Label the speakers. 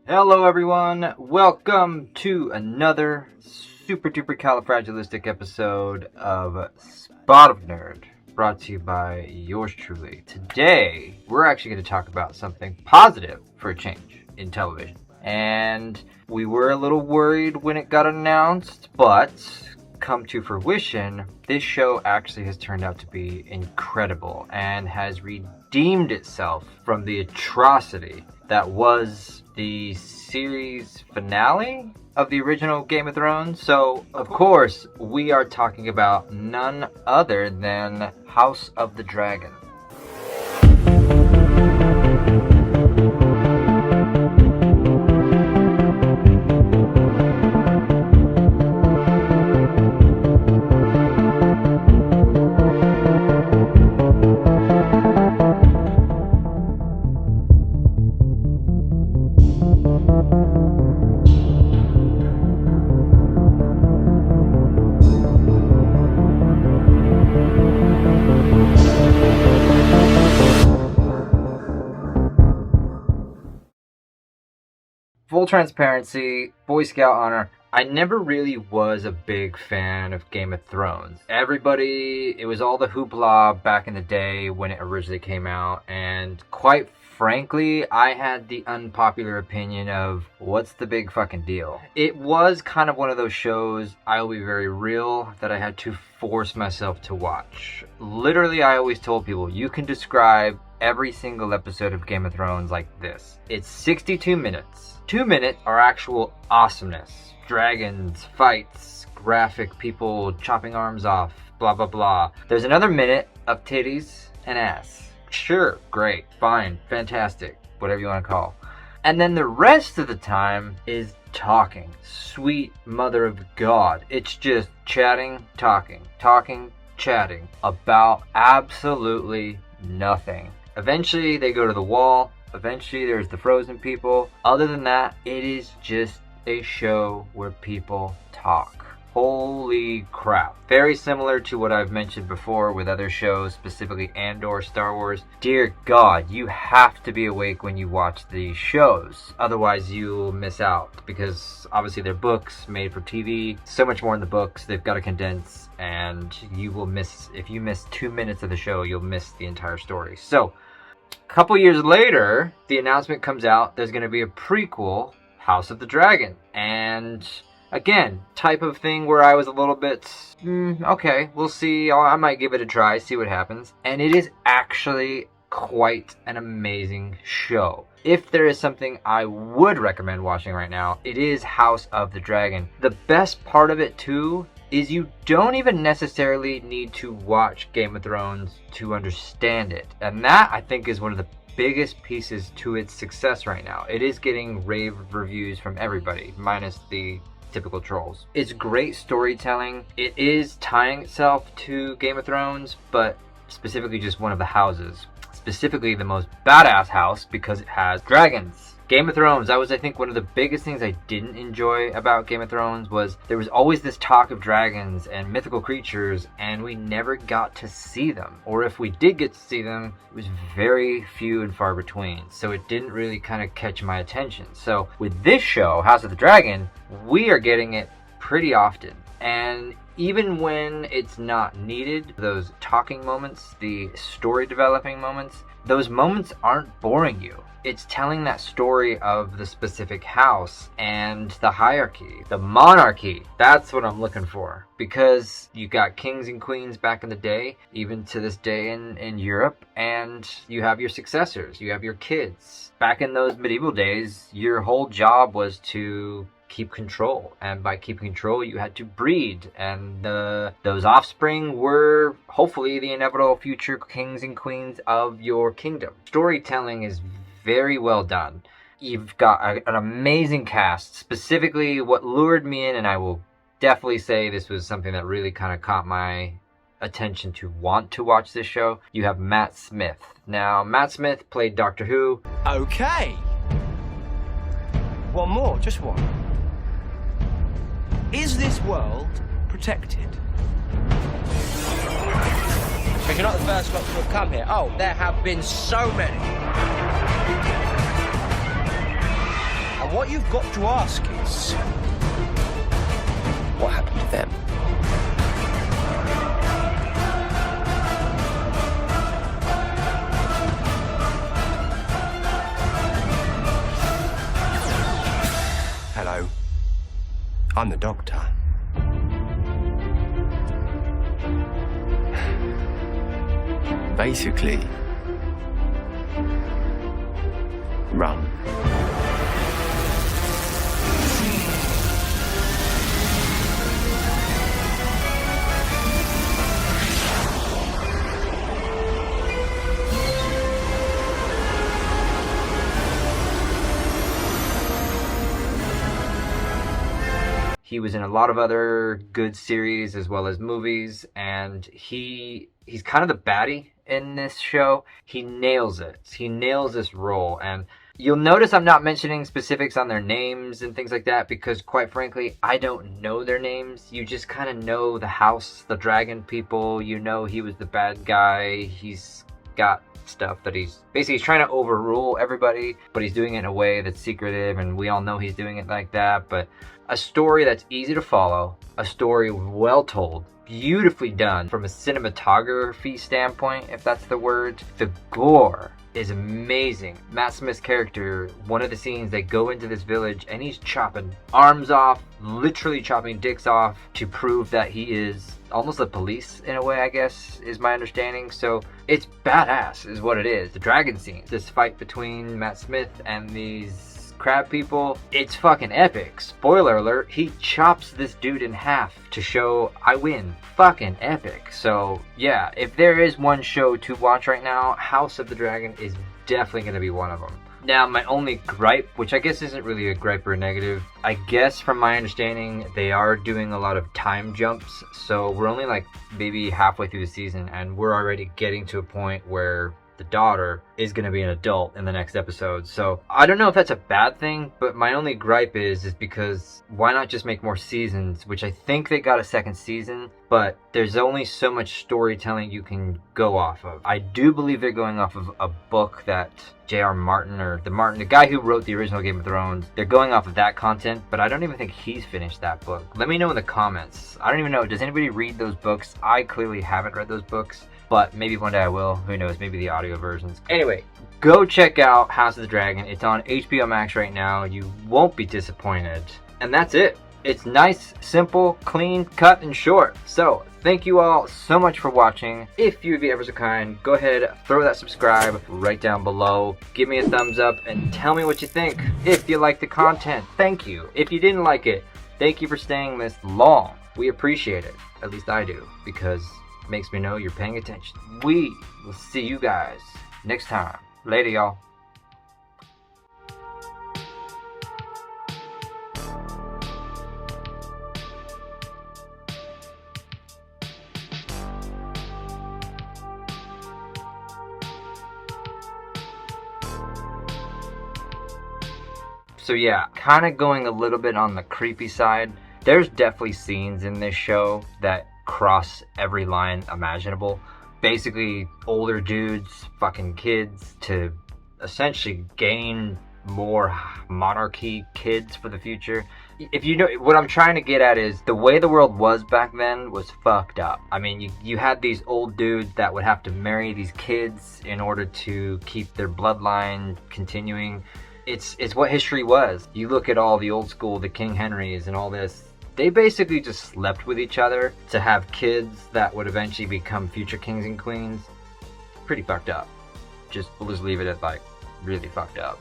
Speaker 1: Hello everyone, welcome to another super duper califragilistic episode of Spot of Nerd, brought to you by yours truly. Today, we're actually going to talk about something positive for a change in television. And we were a little worried when it got announced, but come to fruition, this show actually has turned out to be incredible and has redeemed itself from the atrocity that was the series finale of the original Game of Thrones. So, of course, we are talking about none other than House of the Dragon. Full transparency, Boy Scout honor, I never really was a big fan of Game of Thrones. It was all the hoopla back in the day when it originally came out, and quite frankly, I had the unpopular opinion of, what's the big fucking deal? It was kind of one of those shows, I'll be very real, that I had to force myself to watch. Literally, I always told people, you can describe every single episode of Game of Thrones like this. It's 62 minutes. 2 minutes are actual awesomeness. Dragons, fights, graphic people chopping arms off, blah blah blah. There's another minute of titties and ass. Sure, great, fine, fantastic, whatever you want to call. And then the rest of the time is talking. Sweet mother of God. It's just chatting, talking, chatting about absolutely nothing. Eventually they go to the wall. Eventually there's the frozen people. Other than that, it is just a show where people talk. Holy crap. Very similar to what I've mentioned before with other shows, specifically Andor, Star Wars. Dear God, you have to be awake when you watch these shows. Otherwise you'll miss out, because obviously they're books made for TV. So much more in the books. They've got to condense, and you will miss, if you miss 2 minutes of the show, you'll miss the entire story. So, a couple years later, the announcement comes out, there's going to be a prequel, House of the Dragon. And again, type of thing where I was a little bit, okay, we'll see, I might give it a try, see what happens. And it is actually quite an amazing show. If there is something I would recommend watching right now, it is House of the Dragon. The best part of it too is you don't even necessarily need to watch Game of Thrones to understand it. And that, I think, is one of the biggest pieces to its success right now. It is getting rave reviews from everybody, minus the typical trolls. It's great storytelling. It is tying itself to Game of Thrones, but specifically just one of the houses. Specifically the most badass house, because it has dragons. Game of Thrones, that was, I think, one of the biggest things I didn't enjoy about Game of Thrones was there was always this talk of dragons and mythical creatures, and we never got to see them. Or if we did get to see them, it was very few and far between. So it didn't really kind of catch my attention. So with this show, House of the Dragon, we are getting it pretty often. And even when it's not needed, those talking moments, the story developing moments, those moments aren't boring you. It's telling that story of the specific house and the hierarchy, the monarchy. That's what I'm looking for. Because you got kings and queens back in the day, even to this day in Europe, and you have your successors, you have your kids. Back in those medieval days, your whole job was to keep control, and by keeping control you had to breed, and those offspring were hopefully the inevitable future kings and queens of your kingdom. Storytelling is very well done. You've got an amazing cast. Specifically, what lured me in, and I will definitely say this was something that really kind of caught my attention to want to watch this show, you have Matt Smith. Now, Matt Smith played Doctor Who.
Speaker 2: Okay. One more, just one. Is this world protected? Because you're not the first lot to have come here. Oh, there have been so many. And what you've got to ask is, what happened to them? Hello. I'm the doctor. Basically, run.
Speaker 1: He was in a lot of other good series as well as movies, and he's kind of the baddie in this show. He nails it. He nails this role, and you'll notice I'm not mentioning specifics on their names and things like that because, quite frankly, I don't know their names. You just kind of know the house, the dragon people. You know he was the bad guy. He's got stuff that he's trying to overrule everybody, but he's doing it in a way that's secretive, and we all know he's doing it like that. But a story that's easy to follow, a story well told, beautifully done from a cinematography standpoint, if that's the word. The gore is amazing. Matt Smith's character, one of the scenes, they go into this village and he's chopping arms off, literally chopping dicks off to prove that he is almost the police in a way, I guess, is my understanding. So it's badass is what it is. The dragon scene, this fight between Matt Smith and these crab people, it's fucking epic. Spoiler alert, he chops this dude in half to show I win. Fucking epic. So yeah, if there is one show to watch right now, House of the Dragon is definitely going to be one of them. Now, my only gripe, which I guess isn't really a gripe or a negative, I guess from my understanding, they are doing a lot of time jumps. So we're only like maybe halfway through the season and we're already getting to a point where the daughter is going to be an adult in the next episode. So I don't know if that's a bad thing, but my only gripe is because why not just make more seasons, which I think they got a second season, but there's only so much storytelling you can go off of. I do believe they're going off of a book that J.R. Martin, or the guy who wrote the original Game of Thrones, they're going off of that content, but I don't even think he's finished that book. Let me know in the comments. I don't even know, does anybody read those books? I clearly haven't read those books, but maybe one day I will. Who knows? Maybe the audio versions. Anyway, go check out House of the Dragon. It's on HBO Max right now. You won't be disappointed. And that's it. It's nice, simple, clean, cut, and short. So, thank you all so much for watching. If you'd be ever so kind, go ahead, throw that subscribe right down below. Give me a thumbs up and tell me what you think. If you like the content, thank you. If you didn't like it, thank you for staying this long. We appreciate it. At least I do, because it makes me know you're paying attention. We will see you guys next time. Later, y'all. So yeah, kind of going a little bit on the creepy side. There's definitely scenes in this show that cross every line imaginable. Basically, older dudes fucking kids to essentially gain more monarchy kids for the future. If you know what I'm trying to get at, is the way the world was back then was fucked up. I mean, you had these old dudes that would have to marry these kids in order to keep their bloodline continuing. It's what history was. You look at all the old school, the King Henrys and all this, they basically just slept with each other to have kids that would eventually become future kings and queens. Pretty fucked up. We'll just leave it at like really fucked up.